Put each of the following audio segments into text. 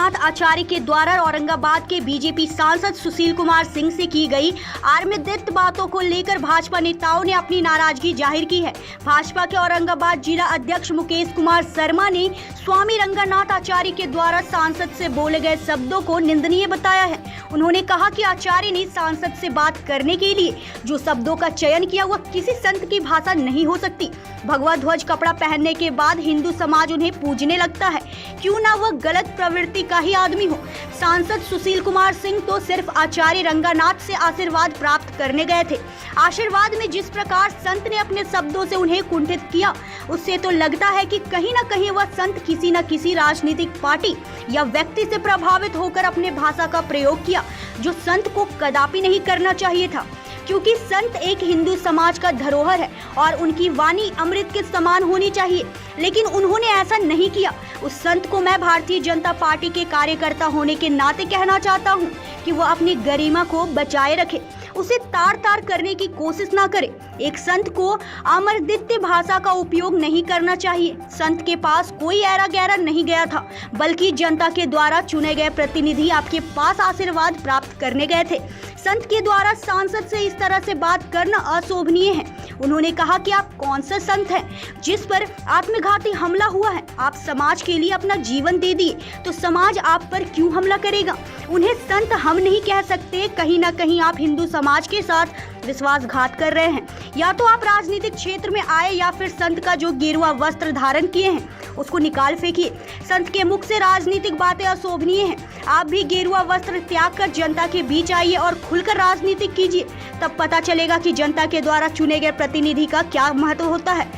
रंगानाथ आचार्य के द्वारा औरंगाबाद के बीजेपी सांसद सुशील कुमार सिंह से की गई आर्मदित बातों को लेकर भाजपा नेताओं ने अपनी नाराजगी जाहिर की है। भाजपा के औरंगाबाद जिला अध्यक्ष मुकेश कुमार शर्मा ने स्वामी रंगानाथ आचार्य के द्वारा सांसद से बोले गए शब्दों को निंदनीय बताया है। उन्होंने कहा कि आचार्य ने सांसद से बात करने के लिए जो शब्दों का चयन किया वह किसी संत की भाषा नहीं हो सकती। भगवा ध्वज कपड़ा पहनने के बाद हिंदू समाज उन्हें पूजने लगता है, क्यों ना वह गलत प्रवृत्ति का ही आदमी हो। सांसद सुशील कुमार सिंह तो सिर्फ आचार्य रंगानाथ से आशीर्वाद प्राप्त करने गए थे। आशीर्वाद में जिस प्रकार संत ने अपने शब्दों से उन्हें कुंठित किया, उससे तो लगता है कि कहीं न कहीं वह संत किसी न किसी राजनीतिक पार्टी या व्यक्ति से प्रभावित होकर अपने भाषा का प्रयोग किया, जो संत को कदापि नहीं करना चाहिए था, क्योंकि संत एक हिंदू समाज का धरोहर है और उनकी वाणी अमृत के समान होनी चाहिए। लेकिन उन्होंने ऐसा नहीं किया। उस संत को मैं भारतीय जनता पार्टी के कार्यकर्ता होने के नाते कहना चाहता हूं कि वह अपनी गरिमा को बचाए रखे, उसे तार तार करने की कोशिश ना करे। एक संत को अमरदित्य भाषा का उपयोग नहीं करना चाहिए। संत के पास कोई ऐरा गैरा नहीं गया था, बल्कि जनता के द्वारा चुने गए प्रतिनिधि आपके पास आशीर्वाद प्राप्त करने गए थे। संत के द्वारा सांसद से इस तरह से बात करना अशोभनीय है। उन्होंने कहा कि आप कौन सा संत हैं जिस पर आत्मघाती हमला हुआ है। आप समाज के लिए अपना जीवन दे दिए, तो समाज आप पर क्यों हमला करेगा। उन्हें संत हम नहीं कह सकते। कहीं ना कहीं आप हिंदू समाज के साथ विश्वासघात कर रहे हैं। या तो आप राजनीतिक क्षेत्र में आए या फिर संत का जो गेरुआ वस्त्र धारण किए हैं उसको निकाल फेंकिए। संत के मुख से राजनीतिक बातें अशोभनीय हैं। आप भी गेरुआ वस्त्र त्याग कर जनता के बीच आइए और खुलकर राजनीति कीजिए, तब पता चलेगा कि जनता के द्वारा चुने गए प्रतिनिधि का क्या महत्व होता है।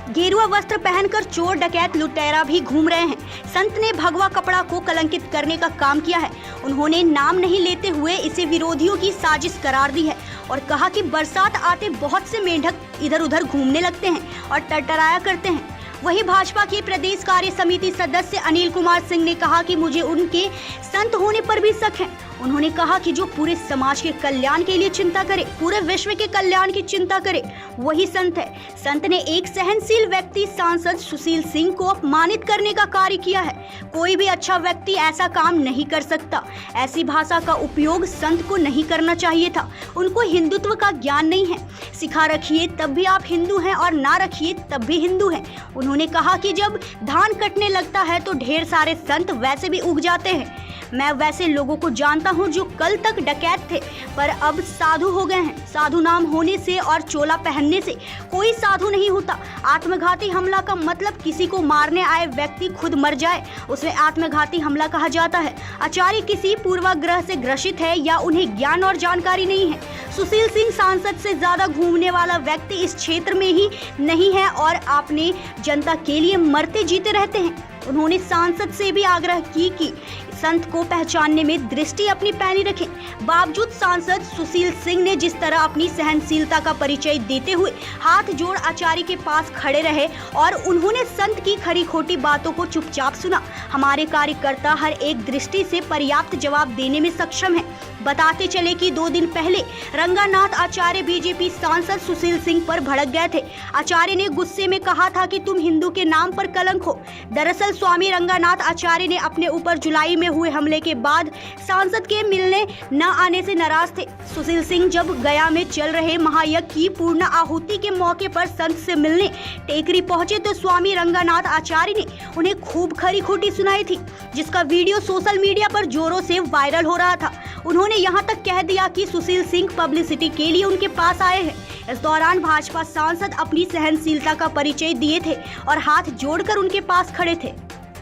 गेरुआ वस्त्र पहनकर चोर डकैत लुटेरा भी घूम रहे हैं। संत ने भगवा कपड़ा को कलंकित करने का काम किया है। उन्होंने नाम नहीं लेते हुए इसे विरोधियों की साजिश करार दी है और कहा कि बरसात आते बहुत से मेंढक इधर उधर घूमने लगते हैं और टरटराया करते हैं। वहीं भाजपा के प्रदेश कार्य समिति सदस्य अनिल कुमार सिंह ने कहा कि मुझे उनके संत होने पर भी शक है। उन्होंने कहा कि जो पूरे समाज के कल्याण के लिए चिंता करे, पूरे विश्व के कल्याण की चिंता करे, वही संत है। संत ने एक सहनशील व्यक्ति सांसद सुशील सिंह को अपमानित करने का कार्य किया है। कोई भी अच्छा व्यक्ति ऐसा काम नहीं कर सकता। ऐसी भाषा का उपयोग संत को नहीं करना चाहिए था। उनको हिंदुत्व का ज्ञान नहीं है। सिखा रखिए तब भी आप हिंदू हैं और ना रखिए तब भी हिंदू हैं। उन्होंने कहा कि जब धान कटने लगता है तो ढेर सारे संत वैसे भी उग जाते हैं। मैं वैसे लोगों को जानता हूं जो कल तक डकैत थे पर अब साधु हो गए हैं। साधु नाम होने से और चोला पहनने से कोई साधु नहीं होता। आत्मघाती हमला का मतलब किसी को मारने आए व्यक्ति खुद मर जाए, उसे आत्मघाती हमला कहा जाता है। आचार्य किसी पूर्वाग्रह से ग्रसित है या उन्हें ज्ञान और जानकारी नहीं है। सुशील सिंह सांसद से ज्यादा घूमने वाला व्यक्ति इस क्षेत्र में ही नहीं है और आपने जनता के लिए मरते जीते रहते हैं। उन्होंने सांसद से भी आग्रह की कि संत को पहचानने में दृष्टि अपनी पैनी रखें। बावजूद सांसद सुशील सिंह ने जिस तरह अपनी सहनशीलता का परिचय देते हुए हाथ जोड़ आचार्य के पास खड़े रहे और उन्होंने संत की खरी खोटी बातों को चुपचाप सुना। हमारे कार्यकर्ता हर एक दृष्टि से पर्याप्त जवाब देने में सक्षम है। बताते चले कि 2 दिन पहले रंगानाथ आचार्य बीजेपी सांसद सुशील सिंह पर भड़क गए थे। आचार्य ने गुस्से में कहा था कि तुम हिंदू के नाम पर कलंक हो। दरअसल स्वामी रंगानाथ आचार्य ने अपने ऊपर जुलाई में हुए हमले के बाद सांसद के मिलने न आने से नाराज थे। सुशील सिंह जब गया में चल रहे महायज्ञ की पूर्ण आहुति के मौके पर संत से मिलने टेकरी पहुंचे तो स्वामी रंगानाथ आचार्य ने उन्हें खूब खरी खोटी सुनाई थी, जिसका वीडियो सोशल मीडिया पर जोरों से वायरल हो रहा था। उन्होंने यहां तक कह दिया कि सुशील सिंह पब्लिसिटी के लिए उनके पास आए हैं। इस दौरान भाजपा सांसद अपनी सहनशीलता का परिचय दिए थे और हाथ जोड़कर उनके पास खड़े थे।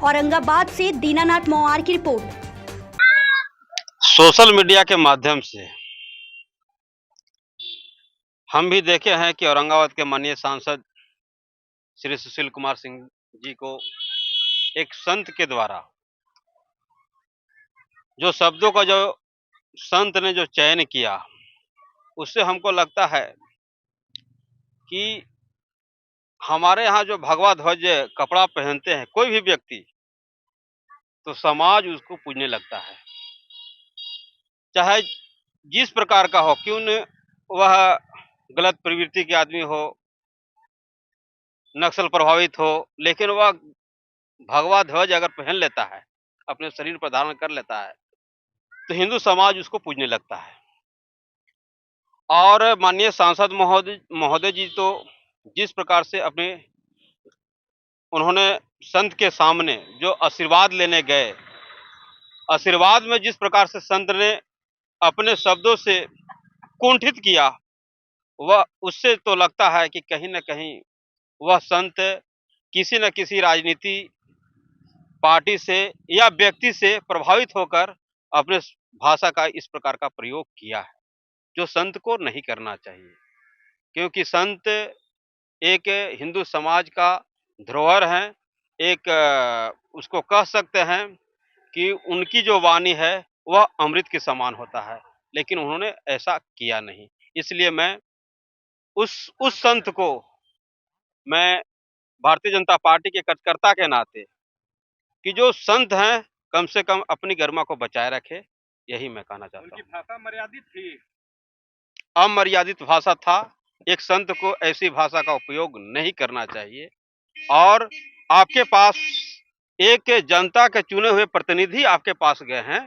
औरंगाबाद से दीनानाथ मोवार की रिपोर्ट। सोशल मीडिया के माध्यम से हम भी देखे हैं कि औरंगाबाद के माननीय सांसद श्री सुशील कुमार सिंह जी को एक संत के द्वारा जो शब्दों का जो संत ने जो चयन किया, उससे हमको लगता है कि हमारे यहाँ जो भगवा ध्वज कपड़ा पहनते हैं कोई भी व्यक्ति, तो समाज उसको पूजने लगता है, चाहे जिस प्रकार का हो, क्यों न वह गलत प्रवृत्ति के आदमी हो, नक्सल प्रभावित हो, लेकिन वह भगवा ध्वज अगर पहन लेता है अपने शरीर पर धारण कर लेता है तो हिंदू समाज उसको पूजने लगता है। और माननीय सांसद महोदय महोदय जी तो जिस प्रकार से अपने उन्होंने संत के सामने जो आशीर्वाद लेने गए, आशीर्वाद में जिस प्रकार से संत ने अपने शब्दों से कुंठित किया, वह उससे तो लगता है कि कहीं न कहीं वह संत किसी न किसी राजनीति पार्टी से या व्यक्ति से प्रभावित होकर अपने भाषा का इस प्रकार का प्रयोग किया है, जो संत को नहीं करना चाहिए। क्योंकि संत एक हिंदू समाज का धरोहर हैं, एक उसको कह सकते हैं कि उनकी जो वाणी है वह अमृत के समान होता है, लेकिन उन्होंने ऐसा किया नहीं। इसलिए मैं उस संत को मैं भारतीय जनता पार्टी के कार्यकर्ता के नाते कि जो संत हैं कम से कम अपनी गरिमा को बचाए रखे, यही मैं कहना चाहता हूँ। उनकी भाषा मर्यादित थी। अमर्यादित भाषा था, एक संत को ऐसी भाषा का उपयोग नहीं करना चाहिए। और आपके पास एक जनता के चुने हुए प्रतिनिधि आपके पास गए हैं,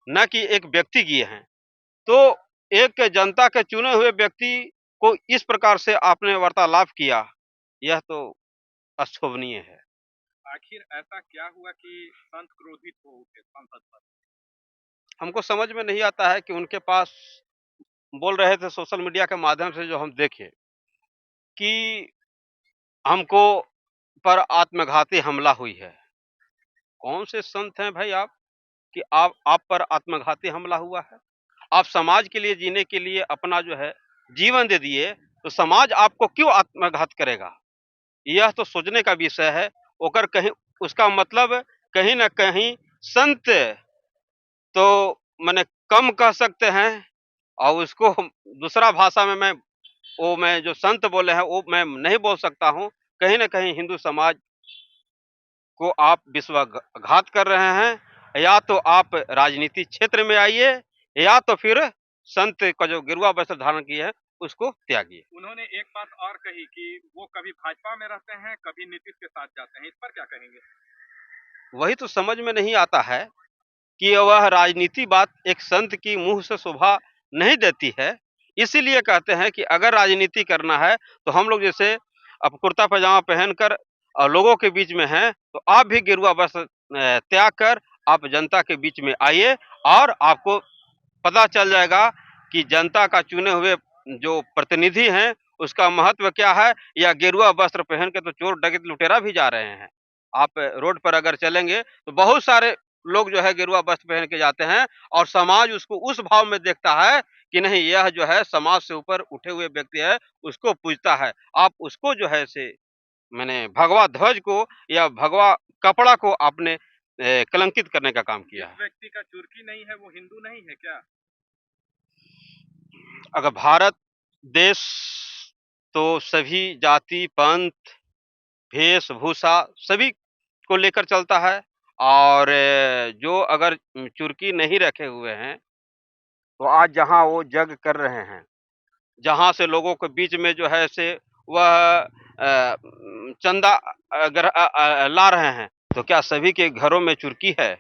न कि एक व्यक्ति गए हैं। तो एक जनता के चुने हुए व्यक्ति को इस प्रकार से आपने वार्तालाप किया, यह तो अशोभनीय है। आखिर ऐसा क्या हुआ कि संत क्रोधित हो उठे सांसद पर? हमको समझ में नहीं आता है कि उनके पास बोल रहे थे सोशल मीडिया के माध्यम से जो हम देखे कि हमको पर आत्मघाती हमला हुई है। कौन से संत हैं भाई आप कि आप पर आत्मघाती हमला हुआ है? आप समाज के लिए जीने के लिए अपना जो है जीवन दे दिए, तो समाज आपको क्यों आत्मघात करेगा? यह तो सोचने का विषय है। ओकर कहीं उसका मतलब कहीं न कहीं संत तो माने कम कह सकते हैं और उसको दूसरा भाषा में मैं जो संत बोले हैं वो मैं नहीं बोल सकता हूँ। कहीं न कहीं हिंदू समाज को आप विश्वासघात कर रहे हैं, या तो आप राजनीति क्षेत्र में आइए या तो फिर संत का जो गेरुआ वस्त्र धारण किए है उसको त्यागिए। उन्होंने एक बात और कही कि वो कभी भाजपा में रहते हैं, कभी नीतीश के साथ जाते हैं। इस पर क्या कहेंगे? वही तो समझ में नहीं आता है कि वह राजनीति बात एक संत की मुंह से शोभा नहीं देती है। इसीलिए कहते हैं कि अगर राजनीति करना है तो हम लोग जैसे अब कुर्ता पजामा पहनकर लोगों के बीच में हैं, तो आप भी गेरुआ वस्त्र त्याग कर आप जनता के बीच में आइए और आपको पता चल जाएगा कि जनता का चुने हुए जो प्रतिनिधि हैं उसका महत्व क्या है। या गेरुआ वस्त्र पहन के तो चोर डकैत लुटेरा भी जा रहे हैं। आप रोड पर अगर चलेंगे तो बहुत सारे लोग जो है गेरुआ वस्त्र पहन के जाते हैं और समाज उसको उस भाव में देखता है कि नहीं, यह जो है समाज से ऊपर उठे हुए व्यक्ति है, उसको पूजता है। आप उसको जो है से मैंने भगवा ध्वज को या भगवा कपड़ा को आपने कलंकित करने का काम किया है। जिस व्यक्ति का चुर्की नहीं है वो हिंदू नहीं है क्या? अगर भारत देश तो सभी जाति पंथ वेशभूषा सभी को लेकर चलता है। और जो अगर चुर्की नहीं रखे हुए हैं तो आज जहाँ वो जग कर रहे हैं, जहाँ से लोगों के बीच में जो है से वह चंदा अगर ला रहे हैं, तो क्या सभी के घरों में चुर्की है?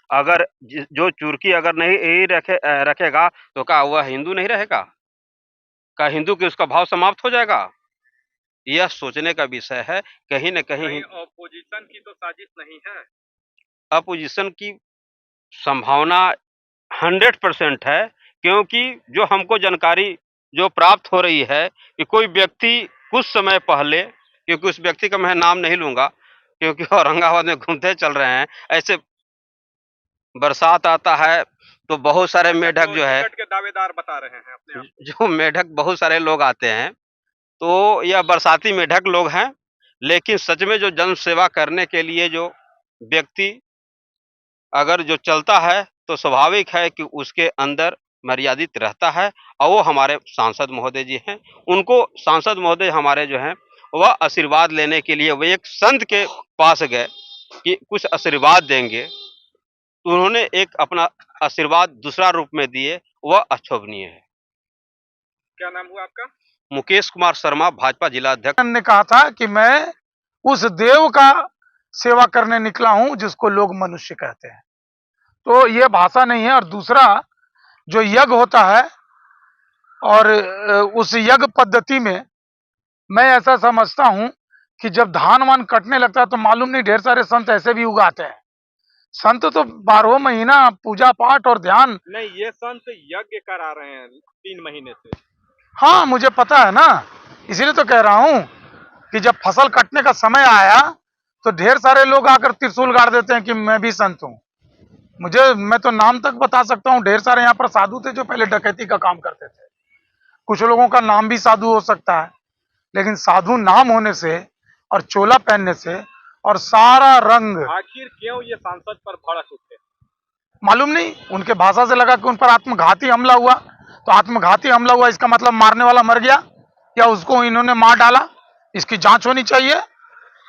अगर जो चुर्की अगर नहीं रखेगा तो क्या वह हिंदू नहीं रहेगा? क्या हिंदू के उसका भाव समाप्त हो जाएगा? यह सोचने का विषय है। कहीं न कहीं अपोजिशन की तो साजिश नहीं है? अपोजिशन की संभावना 100% है, क्योंकि जो हमको जानकारी जो प्राप्त हो रही है कि कोई व्यक्ति कुछ समय पहले, क्योंकि उस व्यक्ति का मैं नाम नहीं लूँगा क्योंकि औरंगाबाद में घूमते चल रहे हैं, ऐसे बरसात आता है तो बहुत सारे मेढक जो है टिकट के दावेदार बता रहे हैं अपने आप। जो मेढक बहुत सारे लोग आते हैं, तो यह बरसाती मेढक लोग हैं। लेकिन सच में जो जन सेवा करने के लिए जो व्यक्ति अगर जो चलता है तो स्वाभाविक है कि उसके अंदर मर्यादित रहता है। और वो हमारे सांसद महोदय जी हैं, उनको सांसद महोदय हमारे जो हैं वह आशीर्वाद लेने के लिए वो एक संत के पास गए कि कुछ आशीर्वाद देंगे, तो उन्होंने एक अपना आशीर्वाद दूसरा रूप में दिए, वह अशोभनीय है। क्या नाम हुआ आपका? मुकेश कुमार शर्मा, भाजपा जिला अध्यक्ष। ने कहा था कि मैं उस देव का सेवा करने निकला हूं, जिसको लोग मनुष्य कहते हैं। तो ये भाषा नहीं है। और दूसरा, जो यज्ञ होता है और उस यज्ञ पद्धति में मैं ऐसा समझता हूं कि जब धान वान कटने लगता है तो मालूम नहीं ढेर सारे संत ऐसे भी उगाते हैं। संत तो 12 महीना पूजा पाठ और ध्यान। नहीं, ये संत यज्ञ करा रहे हैं 3 महीने से। हाँ, मुझे पता है ना, इसीलिए तो कह रहा हूं कि जब फसल कटने का समय आया तो ढेर सारे लोग आकर त्रिशूल गाड़ देते हैं कि मैं भी संत हूं। मैं तो नाम तक बता सकता हूं। ढेर सारे यहाँ पर साधु थे जो पहले डकैती का काम करते थे। कुछ लोगों का नाम भी साधु हो सकता है, लेकिन साधु नाम होने से और चोला पहनने से और सारा रंग, आखिर क्यों ये सांसद पर भड़क उठे? मालूम नहीं। उनके भाषा से लगा कि उन पर आत्मघाती हमला हुआ। तो आत्मघाती हमला हुआ इसका मतलब मारने वाला मर गया या उसको इन्होंने मार डाला। इसकी जांच होनी चाहिए।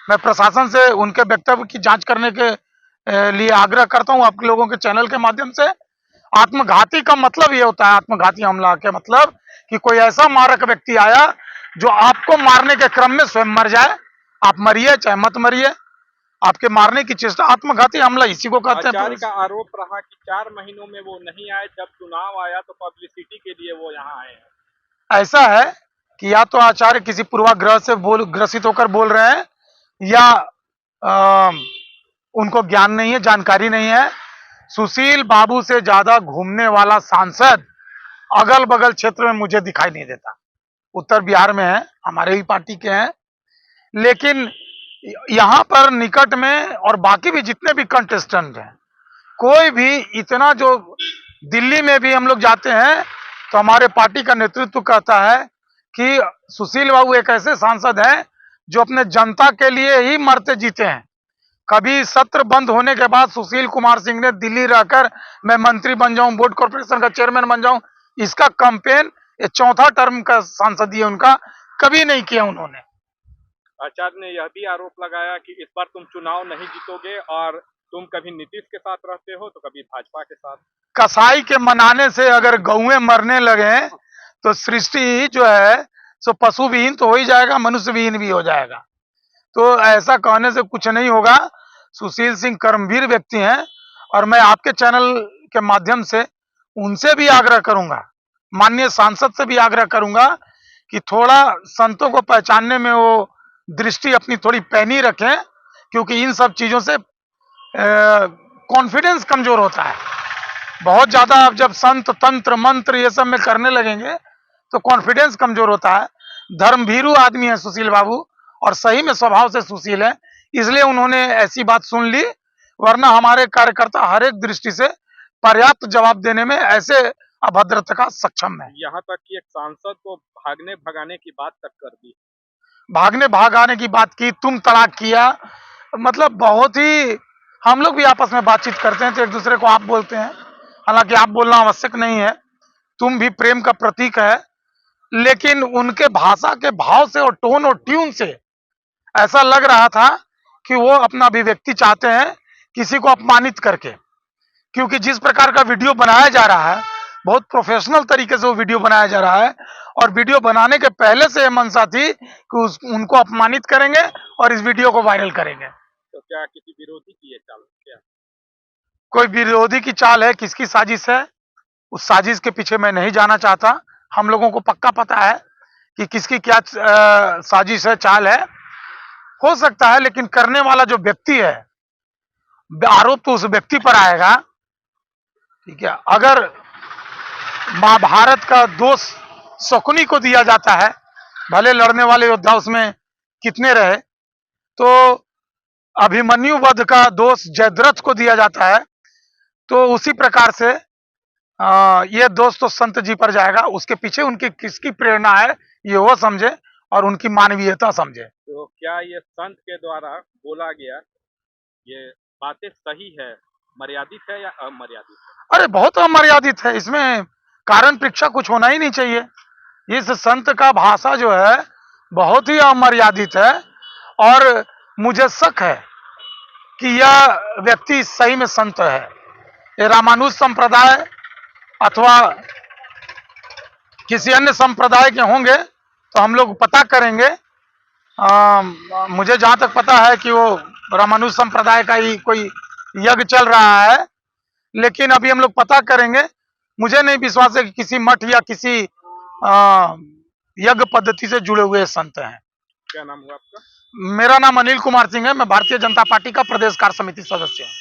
मैं प्रशासन से उनके वक्तव्य की जांच करने के लिए आग्रह करता हूं आप लोगों के चैनल के माध्यम से। आत्मघाती का मतलब ये होता है, आत्मघाती हमला के मतलब कि कोई ऐसा मारक व्यक्ति आया जो आपको मारने के क्रम में स्वयं मर जाए। आप मरिए चाहे मत मरिए, आपके मारने की चेष्टा, आत्मघाती हमला इसी को कहते हैं। आचार्य का आरोप रहा कि 4 महीनों में वो नहीं आए, जब चुनाव आया तो पब्लिसिटी के लिए वो यहाँ आए हैं। ऐसा है कि या तो आचार्य किसी पूर्वाग्रह से ग्रसित होकर बोल रहे हैं या उनको ज्ञान नहीं है, जानकारी नहीं है। सुशील बाबू से ज्यादा घूमने वाला सांसद अगल बगल क्षेत्र में मुझे दिखाई नहीं देता। उत्तर बिहार में है, हमारे ही पार्टी के हैं, लेकिन यहां पर निकट में और बाकी भी जितने भी कंटेस्टेंट हैं, कोई भी इतना, जो दिल्ली में भी हम लोग जाते हैं तो हमारे पार्टी का नेतृत्व कहता है कि सुशील बाबू एक ऐसे सांसद हैं जो अपने जनता के लिए ही मरते जीते हैं। कभी सत्र बंद होने के बाद सुशील कुमार सिंह ने दिल्ली रहकर मैं मंत्री बन जाऊं, बोर्ड कॉर्पोरेशन का चेयरमैन बन जाऊं, इसका कैंपेन, ये 4था टर्म का सांसद है उनका, कभी नहीं किया उन्होंने। आचार्य ने यह भी आरोप लगाया कि इस बार तुम चुनाव नहीं जीतोगे और तुम कभी नीतीश के साथ रहते हो तो कभी भाजपा के साथ। कसाई के मनाने से अगर गौएं मरने लगे तो सृष्टि जो है सो पशु विहीन तो हो ही जाएगा, मनुष्य विहीन भी हो जाएगा। तो ऐसा कहने से कुछ नहीं होगा। सुशील सिंह कर्मवीर व्यक्ति हैं और मैं आपके चैनल के माध्यम से उनसे भी आग्रह करूंगा, माननीय सांसद से भी आग्रह करूंगा कि थोड़ा संतों को पहचानने में वो दृष्टि अपनी थोड़ी पैनी रखें, क्योंकि इन सब चीजों से कॉन्फिडेंस कमजोर होता है। बहुत ज्यादा आप जब संत तंत्र मंत्र ये सब में करने लगेंगे तो कॉन्फिडेंस कमजोर होता है। धर्मभीरू आदमी है सुशील बाबू और सही में स्वभाव से सुशील है, इसलिए उन्होंने ऐसी बात सुन ली, वरना हमारे कार्यकर्ता हर एक दृष्टि से पर्याप्त जवाब देने में ऐसे अभद्रता का सक्षम है। यहाँ तक कि एक सांसद को भागने भगाने की बात तक कर दी। भागने भागाने की बात की, तुम तलाक किया, मतलब बहुत ही, हम लोग भी आपस में बातचीत करते हैं तो एक दूसरे को आप बोलते हैं, हालांकि आप बोलना आवश्यक नहीं है, तुम भी प्रेम का प्रतीक है, लेकिन उनके भाषा के भाव से और टोन और ट्यून से ऐसा लग रहा था कि वो अपना अभिव्यक्ति चाहते हैं किसी को अपमानित करके। क्योंकि जिस प्रकार का वीडियो बनाया जा रहा है, बहुत प्रोफेशनल तरीके से वो वीडियो बनाया जा रहा है, और वीडियो बनाने के पहले से ये मंशा थी कि उनको अपमानित करेंगे और इस वीडियो को वायरल करेंगे। तो क्या किसी विरोधी की ये चाल क्या? कोई विरोधी की चाल है, किसकी साजिश है, उस साजिश के पीछे मैं नहीं जाना चाहता। हम लोगों को पक्का पता है कि किसकी क्या साजिश है, चाल है, हो सकता है, लेकिन करने वाला जो व्यक्ति है, आरोप तो उस व्यक्ति पर आएगा। ठीक है, अगर महाभारत का दोष शकुनी को दिया जाता है, भले लड़ने वाले योद्धा उसमें कितने रहे, तो अभिमन्यु वध का दोष जयद्रथ को दिया जाता है, तो उसी प्रकार से ये दोष तो संत जी पर जाएगा। उसके पीछे उनकी किसकी प्रेरणा है ये वो समझे और उनकी मानवीयता समझे। तो क्या ये संत के द्वारा बोला गया ये बातें सही है, मर्यादित है या अमर्यादित है? अरे बहुत अमर्यादित है, इसमें कारण परीक्षा कुछ होना ही नहीं चाहिए। इस संत का भाषा जो है बहुत ही अमर्यादित है, और मुझे शक है कि यह व्यक्ति सही में संत है। ये रामानुज संप्रदाय अथवा किसी अन्य संप्रदाय के होंगे तो हम लोग पता करेंगे। मुझे जहां तक पता है कि वो रामानुज संप्रदाय का ही कोई यज्ञ चल रहा है, लेकिन अभी हम लोग पता करेंगे। मुझे नहीं विश्वास है कि किसी मठ या किसी यज्ञ पद्धति से जुड़े हुए संत हैं। क्या नाम हुआ आपका? मेरा नाम अनिल कुमार सिंह है, मैं भारतीय जनता पार्टी का प्रदेश कार्य समिति सदस्य हूँ।